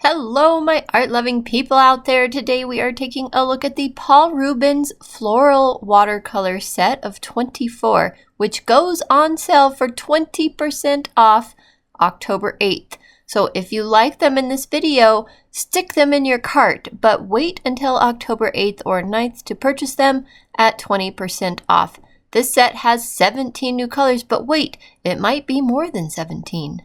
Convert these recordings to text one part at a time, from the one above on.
Hello, my art-loving people out there. Today we are taking a look at the Paul Rubens Floral Watercolor Set of 24, which goes on sale for 20% off October 8th. So if you like them in this video, stick them in your cart, but wait until October 8th or 9th to purchase them at 20% off. This set has 17 new colors, but wait, it might be more than 17.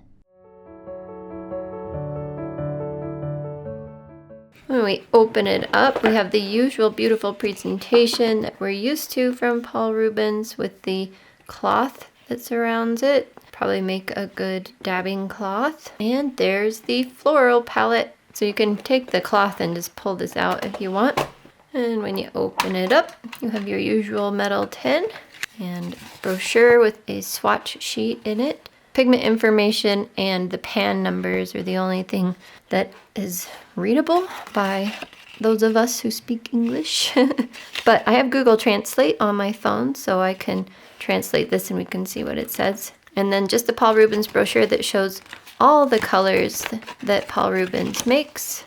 When we open it up, we have the usual beautiful presentation that we're used to from Paul Rubens with the cloth that surrounds it. Probably make a good dabbing cloth. And there's the floral palette. So you can take the cloth and just pull this out if you want. And when you open it up, you have your usual metal tin and brochure with a swatch sheet in it. Pigment information and the pan numbers are the only thing that is readable by those of us who speak English. But I have Google Translate on my phone, so I can translate this and we can see what it says. And then just the Paul Rubens brochure that shows all the colors that Paul Rubens makes,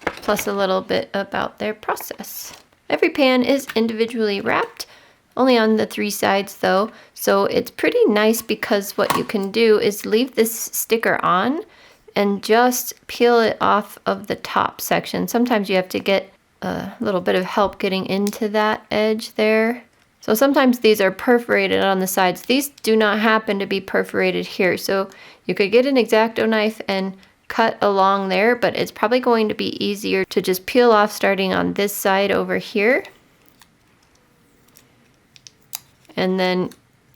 plus a little bit about their process. Every pan is individually wrapped, only on the 3 sides though, so it's pretty nice because what you can do is leave this sticker on and just peel it off of the top section. Sometimes you have to get a little bit of help getting into that edge there. So sometimes these are perforated on the sides. These do not happen to be perforated here, so you could get an X-Acto knife and cut along there, but it's probably going to be easier to just peel off starting on this side over here. And then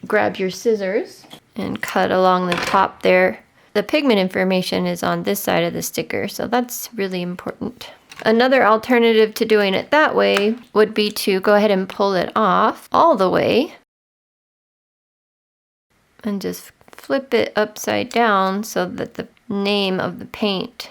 grab your scissors and cut along the top there. The pigment information is on this side of the sticker, so that's really important. Another alternative to doing it that way would be to go ahead and pull it off all the way and just flip it upside down so that the name of the paint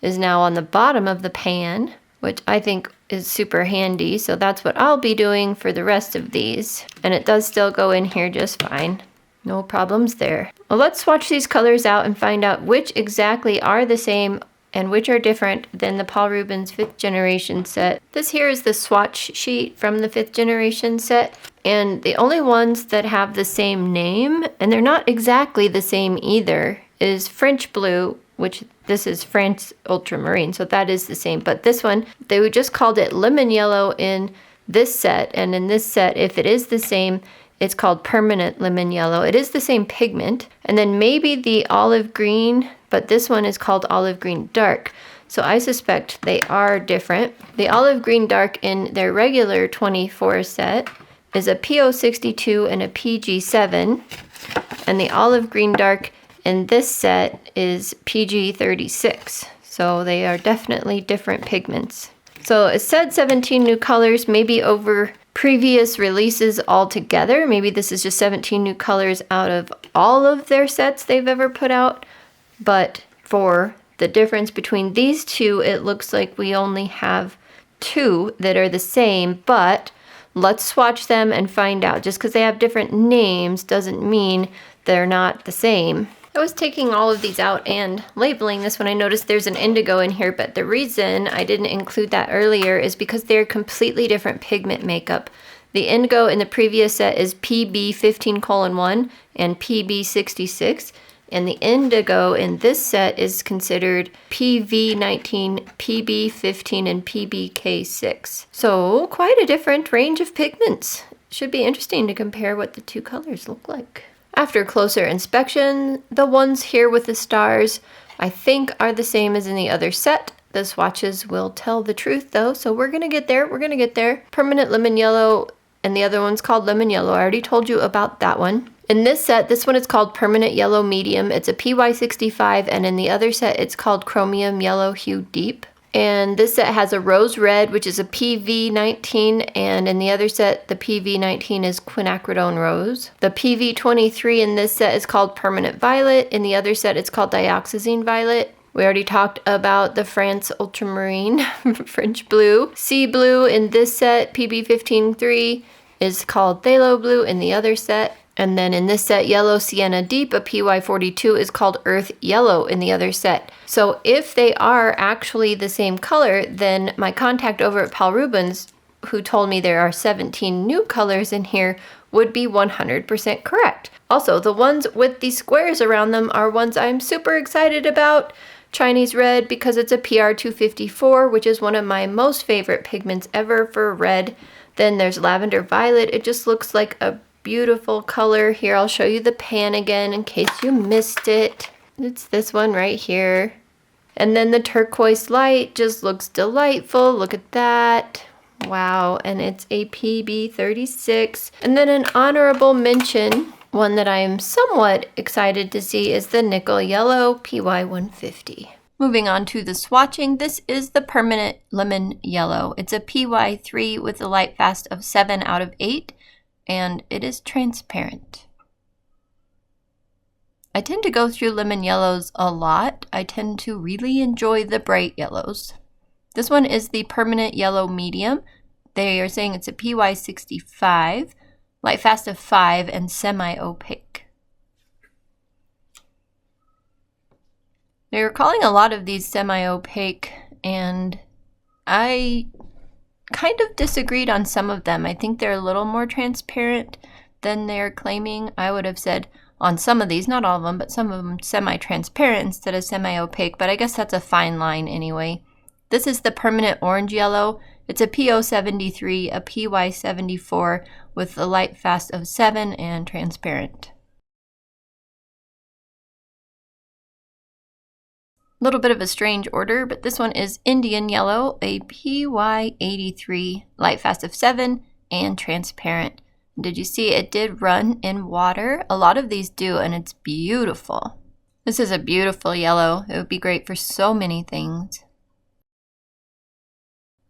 is now on the bottom of the pan, which I think is super handy. So that's what I'll be doing for the rest of these. And it does still go in here just fine. No problems there. Well, let's swatch these colors out and find out which exactly are the same and which are different than the Paul Rubens 5th generation set. This here is the swatch sheet from the 5th generation set. And the only ones that have the same name, and they're not exactly the same either, is French Blue, which this is France Ultramarine, so that is the same. But this one, they just called it Lemon Yellow in this set, and in this set, if it is the same, it's called Permanent Lemon Yellow. It is the same pigment, and then maybe the Olive Green, but this one is called Olive Green Dark. So I suspect they are different. The Olive Green Dark in their regular 24 set is a PO62 and a PG7, and the Olive Green Dark in this set is PG36, so they are definitely different pigments. So it said 17 new colors, maybe over previous releases altogether. Maybe this is just 17 new colors out of all of their sets they've ever put out. But for the difference between these two, it looks like we only have 2 that are the same, but let's swatch them and find out. Just because they have different names doesn't mean they're not the same. I was taking all of these out and labeling this when I noticed there's an indigo in here, but the reason I didn't include that earlier is because they're completely different pigment makeup. The indigo in the previous set is PB15:1 and PB66, and the indigo in this set is considered PV19, PB15, and PBK6. So quite a different range of pigments. Should be interesting to compare what the 2 colors look like. After closer inspection, the ones here with the stars I think are the same as in the other set. The swatches will tell the truth though, so we're gonna get there, Permanent Lemon Yellow, and the other one's called Lemon Yellow. I already told you about that one. In this set, this one is called Permanent Yellow Medium. It's a PY65, and in the other set, it's called Chromium Yellow Hue Deep. And this set has a Rose Red, which is a PV19, and in the other set, the PV19 is Quinacridone Rose. The PV23 in this set is called Permanent Violet. In the other set, it's called Dioxazine Violet. We already talked about the France Ultramarine, French Blue. Sea Blue in this set, PB15-3, is called Phthalo Blue in the other set. And then in this set, Yellow Sienna Deep, a PY42, is called Earth Yellow in the other set. So if they are actually the same color, then my contact over at Paul Rubens, who told me there are 17 new colors in here, would be 100% correct. Also, the ones with the squares around them are ones I'm super excited about. Chinese Red, because it's a PR254, which is one of my most favorite pigments ever for red. Then there's Lavender Violet. It just looks like a beautiful color. Here, I'll show you the pan again in case you missed it. It's this one right here. And then the Turquoise Light just looks delightful. Look at that. Wow, and it's a PB36. And then an honorable mention, one that I'm somewhat excited to see, is the Nickel Yellow PY150. Moving on to the swatching, this is the Permanent Lemon Yellow. It's a PY3 with a light fast of 7 out of 8, and it is transparent. I tend to go through lemon yellows a lot. I tend to really enjoy the bright yellows. This one is the Permanent Yellow Medium. They are saying it's a PY65, light fast of 5, and semi-opaque. They were calling a lot of these semi-opaque, and I kind of disagreed on some of them. I think they're a little more transparent than they're claiming. I would have said on some of these, not all of them, but some of them semi-transparent instead of semi-opaque, but I guess that's a fine line anyway. This is the Permanent Orange Yellow. It's a PO73, a PY74 with a light fast of 7 and transparent. A little bit of a strange order, but this one is Indian Yellow, a PY83, light fast of 7 and transparent. Did you see it did run in water? A lot of these do, and it's beautiful. This is a beautiful yellow. It would be great for so many things.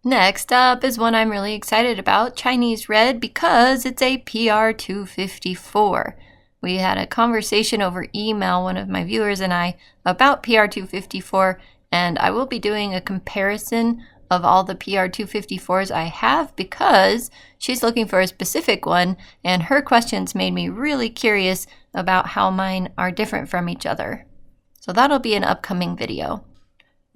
Next up is one I'm really excited about, Chinese Red, because it's a PR254. We had a conversation over email, one of my viewers and I, about PR254, and I will be doing a comparison of all the PR254s I have because she's looking for a specific one, and her questions made me really curious about how mine are different from each other. So that'll be an upcoming video.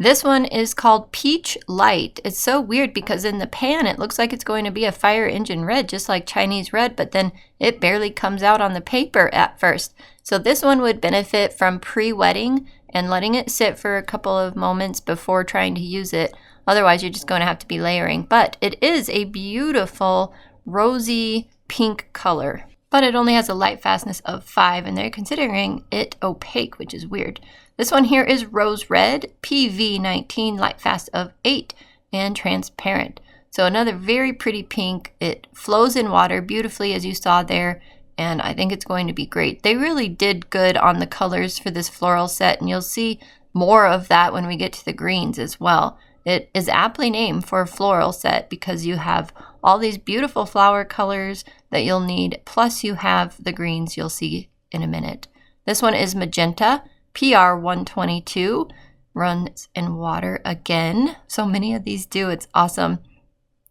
This one is called Peach Light. It's so weird because in the pan it looks like it's going to be a fire engine red, just like Chinese Red, but then it barely comes out on the paper at first. So this one would benefit from pre-wetting and letting it sit for a couple of moments before trying to use it. Otherwise, you're just going to have to be layering. But it is a beautiful rosy pink color. But it only has a light fastness of 5, and they're considering it opaque, which is weird. This one here is Rose Red, PV19, light fast of 8, and transparent. So another very pretty pink. It flows in water beautifully, as you saw there, and I think it's going to be great. They really did good on the colors for this floral set, and you'll see more of that when we get to the greens as well. It is aptly named for a floral set because you have all these beautiful flower colors that you'll need, plus you have the greens you'll see in a minute. This one is Magenta, PR122, runs in water again. So many of these do, it's awesome.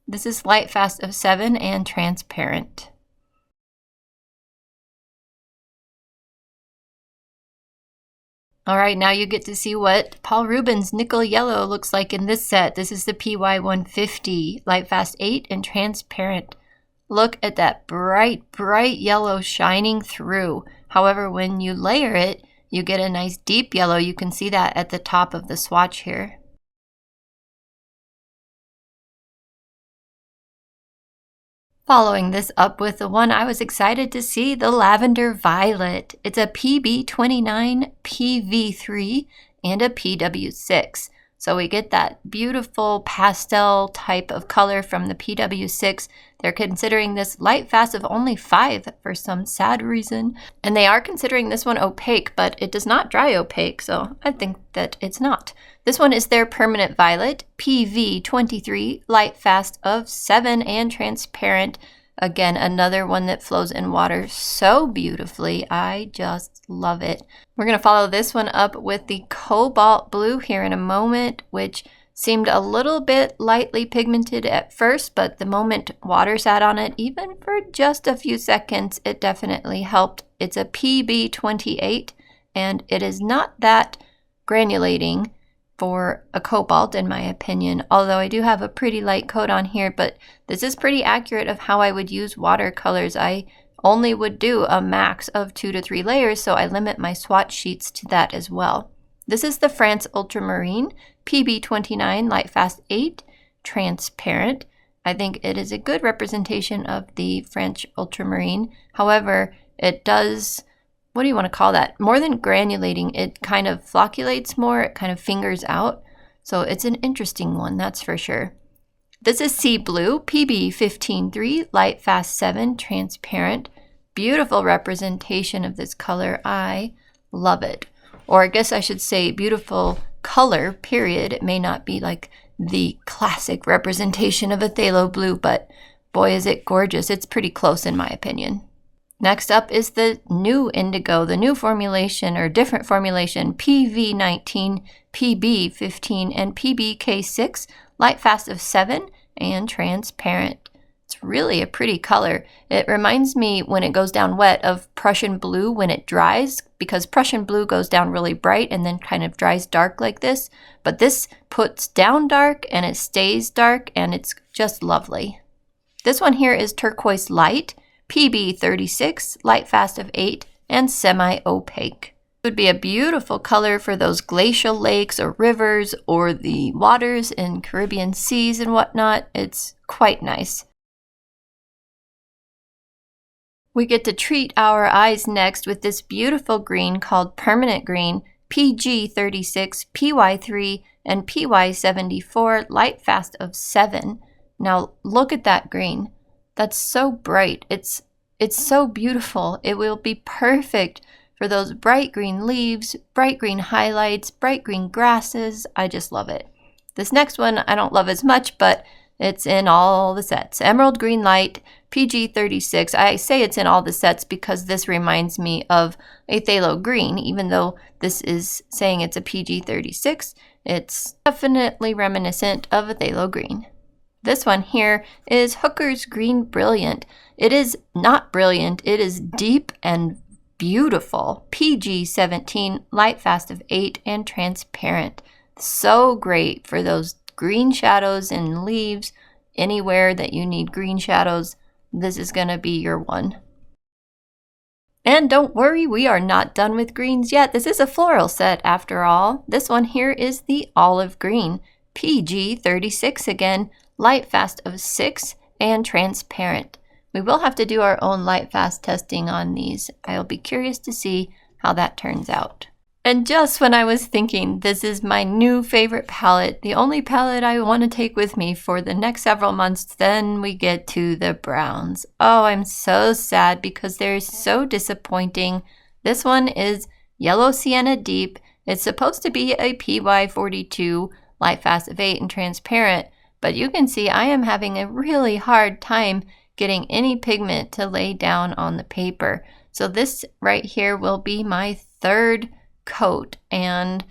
This is light fast of 7 and transparent. All right, now you get to see what Paul Rubens Nickel Yellow looks like in this set. This is the PY150, light fast 8 and transparent. Look at that bright, bright yellow shining through. However, when you layer it, you get a nice deep yellow. You can see that at the top of the swatch here. Following this up with the one I was excited to see, the Lavender Violet. It's a PB29, PV3, and a PW6. So we get that beautiful pastel type of color from the PW6. They're considering this light fast of only 5 for some sad reason. And they are considering this one opaque, but it does not dry opaque, so I think that it's not. This one is their Permanent Violet, PV23, light fast of 7 and transparent. Again, another one that flows in water so beautifully. I just love it. We're going to follow this one up with the Cobalt Blue here in a moment, which Seemed a little bit lightly pigmented at first, but the moment water sat on it, even for just a few seconds, it definitely helped. It's a PB28, and it is not that granulating for a cobalt, in my opinion, although I do have a pretty light coat on here, but this is pretty accurate of how I would use watercolors. I only would do a max of 2 to 3 layers, so I limit my swatch sheets to that as well. This is the France Ultramarine PB29 Lightfast 8 transparent. I think it is a good representation of the French Ultramarine. However, it does, what do you want to call that? More than granulating, it kind of flocculates more, it kind of fingers out. So it's an interesting one, that's for sure. This is Sea Blue PB153 Lightfast 7 transparent. Beautiful representation of this color. I love it. Or I guess I should say beautiful color, period. It may not be like the classic representation of a phthalo blue, but boy, is it gorgeous. It's pretty close in my opinion. Next up is the new indigo, the new formulation or different formulation, PV19, PB15, and PBK6, Lightfast of 7, and transparent. It's really a pretty color. It reminds me, when it goes down wet, of Prussian blue when it dries, because Prussian blue goes down really bright and then kind of dries dark like this. But this puts down dark and it stays dark, and it's just lovely. This one here is Turquoise Light, PB36, Lightfast of 8, and semi-opaque. It would be a beautiful color for those glacial lakes or rivers or the waters in Caribbean seas and whatnot. It's quite nice. We get to treat our eyes next with this beautiful green called Permanent Green, PG36, PY3, and PY74, Lightfast of 7. Now look at that green. That's so bright. It's so beautiful. It will be perfect for those bright green leaves, bright green highlights, bright green grasses. I just love it. This next one I don't love as much, but it's in all the sets. Emerald Green Light, PG36. I say it's in all the sets because this reminds me of a phthalo green. Even though this is saying it's a PG36, it's definitely reminiscent of a phthalo green. This one here is Hooker's Green Brilliant. It is not brilliant, it is deep and beautiful. PG17, Lightfast of 8, and transparent. So great for those green shadows and leaves. Anywhere that you need green shadows, this is going to be your one. And don't worry, we are not done with greens yet. This is a floral set after all. This one here is the Olive Green, PG36 again, Lightfast of 6, and transparent. We will have to do our own Lightfast testing on these. I'll be curious to see how that turns out. And just when I was thinking this is my new favorite palette, the only palette I want to take with me for the next several months, then we get to the browns. Oh, I'm so sad because they're so disappointing. This one is Yellow Sienna Deep. It's supposed to be a PY42, Lightfast of 8, and transparent, but you can see I am having a really hard time getting any pigment to lay down on the paper. So this right here will be my third coat, and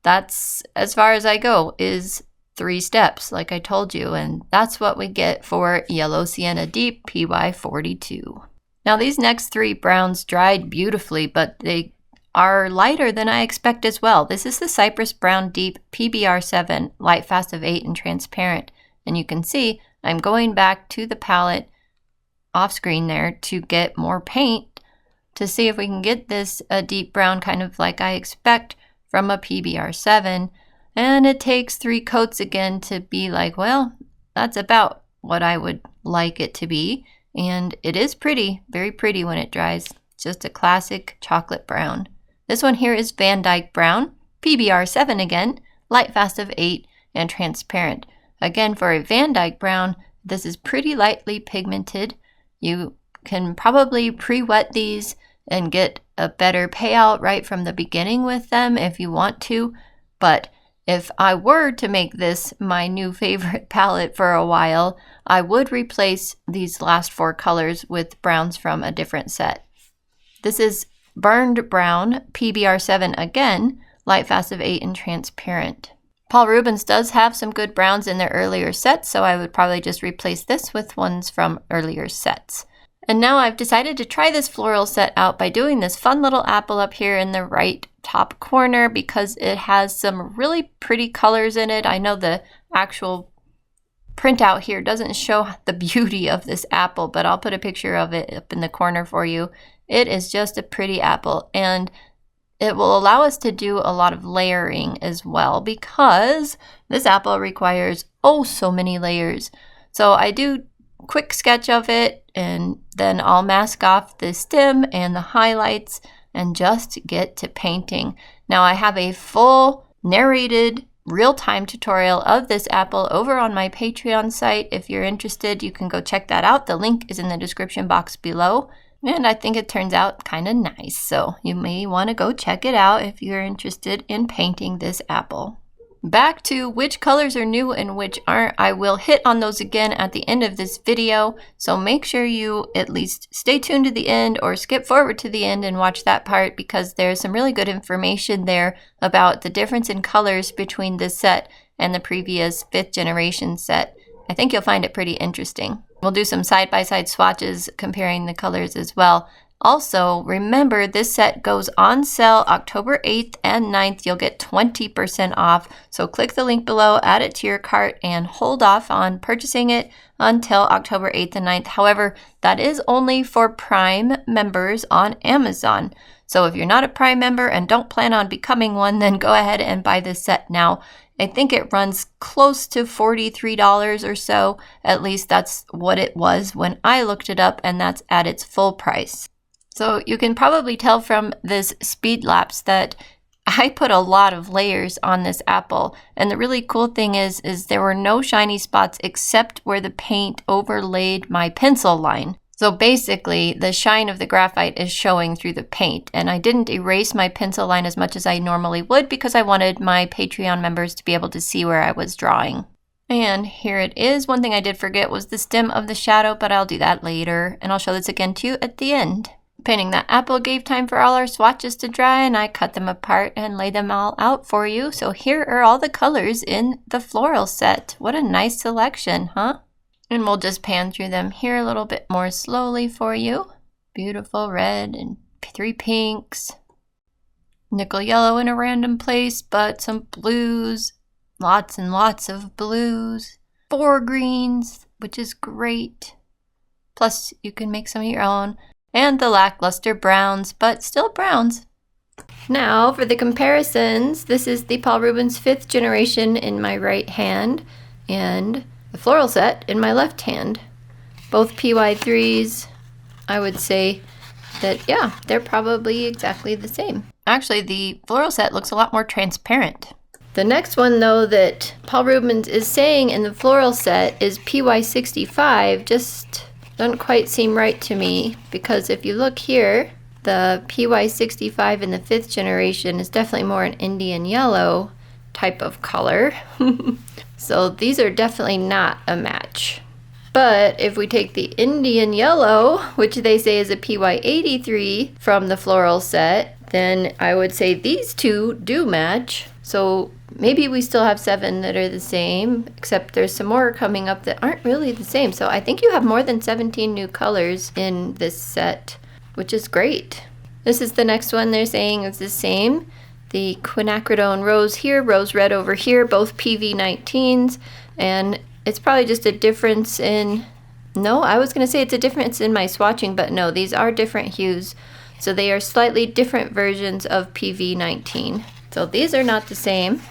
that's as far as I go, is 3 steps like I told you, and that's what we get for Yellow Sienna Deep PY42. Now these next 3 browns dried beautifully, but they are lighter than I expect as well. This is the Cypress Brown Deep PBR7 Lightfast of 8 and transparent, and you can see I'm going back to the palette off screen there to get more paint to see if we can get this a deep brown, kind of like I expect from a PBR7. And it takes 3 coats again to be like, well, that's about what I would like it to be. And it is pretty, very pretty when it dries. Just a classic chocolate brown. This one here is Van Dyke Brown, PBR7 again, Lightfast of 8, and transparent. Again, for a Van Dyke Brown, this is pretty lightly pigmented. You can probably pre-wet these and get a better payout right from the beginning with them if you want to. But if I were to make this my new favorite palette for a while, I would replace these last 4 colors with browns from a different set. This is Burned Brown, PBR7 again, Lightfast of 8 and transparent. Paul Rubens does have some good browns in their earlier sets, so I would probably just replace this with ones from earlier sets. And now I've decided to try this floral set out by doing this fun little apple up here in the right top corner because it has some really pretty colors in it. I know the actual printout here doesn't show the beauty of this apple, but I'll put a picture of it up in the corner for you. It is just a pretty apple, and it will allow us to do a lot of layering as well because this apple requires oh so many layers. So I do a quick sketch of it, and then I'll mask off the stem and the highlights and just get to painting. Now I have a full narrated real-time tutorial of this apple over on my Patreon site. If you're interested, you can go check that out. The link is in the description box below. And I think it turns out kind of nice, so you may want to go check it out if you're interested in painting this apple. Back to which colors are new and which aren't. I will hit on those again at the end of this video, so make sure you at least stay tuned to the end or skip forward to the end and watch that part because there's some really good information there about the difference in colors between this set and the previous 5th generation set. I think you'll find it pretty interesting. We'll do some side-by-side swatches comparing the colors as well. Also, remember this set goes on sale October 8th and 9th. You'll get 20% off. So click the link below, add it to your cart, and hold off on purchasing it until October 8th and 9th. However, that is only for Prime members on Amazon. So if you're not a Prime member and don't plan on becoming one, then go ahead and buy this set now. I think it runs close to $43 or so. At least that's what it was when I looked it up, and that's at its full price. So you can probably tell from this speed lapse that I put a lot of layers on this apple. And the really cool thing is there were no shiny spots except where the paint overlaid my pencil line. So basically, the shine of the graphite is showing through the paint, and I didn't erase my pencil line as much as I normally would because I wanted my Patreon members to be able to see where I was drawing. And here it is. One thing I did forget was the stem of the shadow, but I'll do that later, and I'll show this again to you at the end. Painting that apple gave time for all our swatches to dry, and I cut them apart and laid them all out for you. So here are all the colors in the floral set. What a nice selection, huh? And we'll just pan through them here a little bit more slowly for you. Beautiful red and 3 pinks. Nickel yellow in a random place, but some blues. Lots and lots of blues. 4 greens, which is great. Plus, you can make some of your own. And the lackluster browns, but still browns. Now, for the comparisons, this is the Paul Rubens 5th generation in my right hand, and the floral set in my left hand. Both PY3s, I would say that, yeah, they're probably exactly the same. Actually, the floral set looks a lot more transparent. The next one, though, that Paul Rubens is saying in the floral set is PY65, just doesn't quite seem right to me, because if you look here, the PY65 in the 5th generation is definitely more an Indian yellow type of color. So these are definitely not a match. But if we take the Indian yellow, which they say is a PY83 from the floral set, then I would say these two do match. So maybe we still have 7 that are the same, except there's some more coming up that aren't really the same. So I think you have more than 17 new colors in this set, which is great. This is the next one they're saying is the same. The quinacridone rose here, rose red over here, both PV19s, and it's probably just a difference in, no, I was going to say it's a difference in my swatching, but no, these are different hues. So they are slightly different versions of PV19. So these are not the same.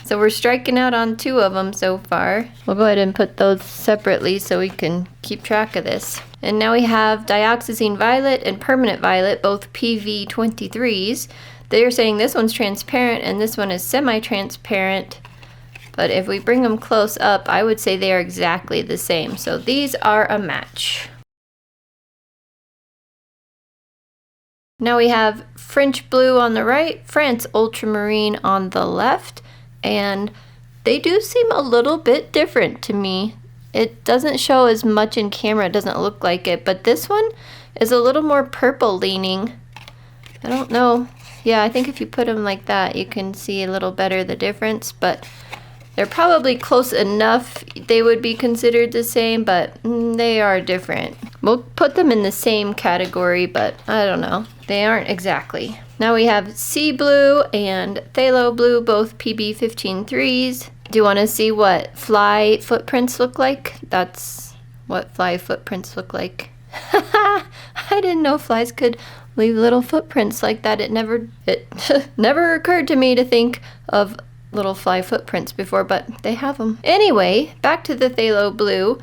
So we're striking out on 2 of them so far. We'll go ahead and put those separately so we can keep track of this. And now we have dioxazine violet and permanent violet, both PV23s. They're saying this one's transparent and this one is semi-transparent. But if we bring them close up, I would say they are exactly the same. So these are a match. Now we have French blue on the right, France ultramarine on the left, and they do seem a little bit different to me. It doesn't show as much in camera, it doesn't look like it, but this one is a little more purple leaning. I don't know. Yeah, I think if you put them like that, you can see a little better the difference, but They're probably close enough they would be considered the same, but they are different. We'll put them in the same category, but I don't know. They aren't exactly. Now we have Sea Blue and Phthalo Blue, both PB15-3s. Do you want to see what fly footprints look like? That's what fly footprints look like. I didn't know flies could leave little footprints like that. It never never occurred to me to think of little fly footprints before, but they have them. Anyway, back to the Phthalo Blue.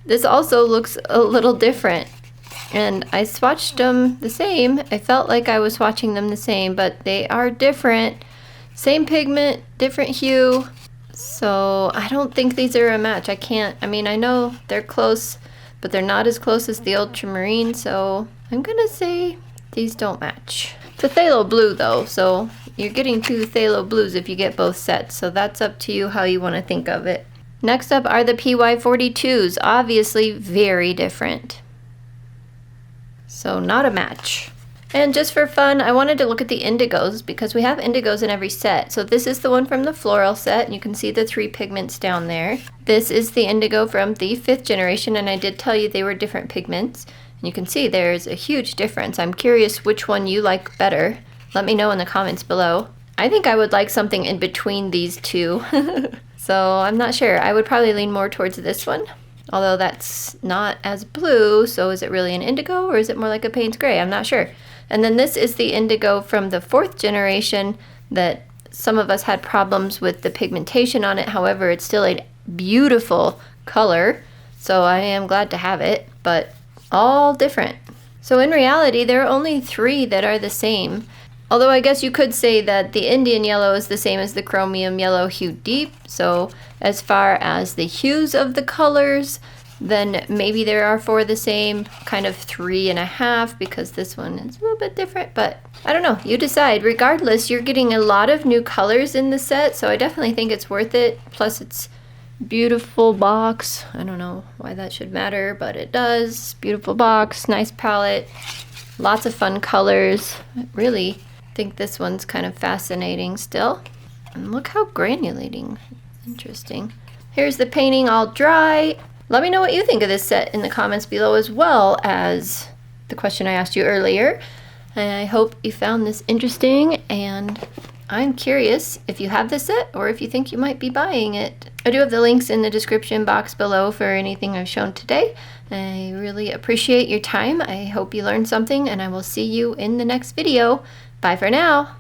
This also looks a little different, and I swatched them the same. I felt like I was swatching them the same, but they are different. Same pigment, different hue. So I don't think these are a match. I mean, I know they're close, but they're not as close as the ultramarine, so I'm gonna say these don't match. It's a Phthalo Blue though, so you're getting 2 Phthalo Blues if you get both sets, so that's up to you how you want to think of it. Next up are the PY42s, obviously very different. So not a match. And just for fun, I wanted to look at the indigos because we have indigos in every set. So this is the one from the floral set, and you can see the 3 pigments down there. This is the indigo from the 5th generation, and I did tell you they were different pigments. And you can see there's a huge difference. I'm curious which one you like better. Let me know in the comments below. I think I would like something in between these two. So I'm not sure. I would probably lean more towards this one. Although that's not as blue, so is it really an indigo or is it more like a Payne's Gray? I'm not sure. And then this is the indigo from the 4th generation that some of us had problems with the pigmentation on it. However, it's still a beautiful color, so I am glad to have it, but all different. So in reality, there are only 3 that are the same. Although I guess you could say that the Indian yellow is the same as the chromium yellow hue deep. So as far as the hues of the colors, then maybe there are 4 the same, kind of 3.5, because this one is a little bit different, but I don't know, you decide. Regardless, you're getting a lot of new colors in the set, so I definitely think it's worth it. Plus it's beautiful box. I don't know why that should matter, but it does. Beautiful box, nice palette, lots of fun colors. I really think this one's kind of fascinating still. And look how granulating. Interesting. Here's the painting all dry. Let me know what you think of this set in the comments below, as well as the question I asked you earlier. I hope you found this interesting, and I'm curious if you have this set or if you think you might be buying it. I do have the links in the description box below for anything I've shown today. I really appreciate your time. I hope you learned something, and I will see you in the next video. Bye for now.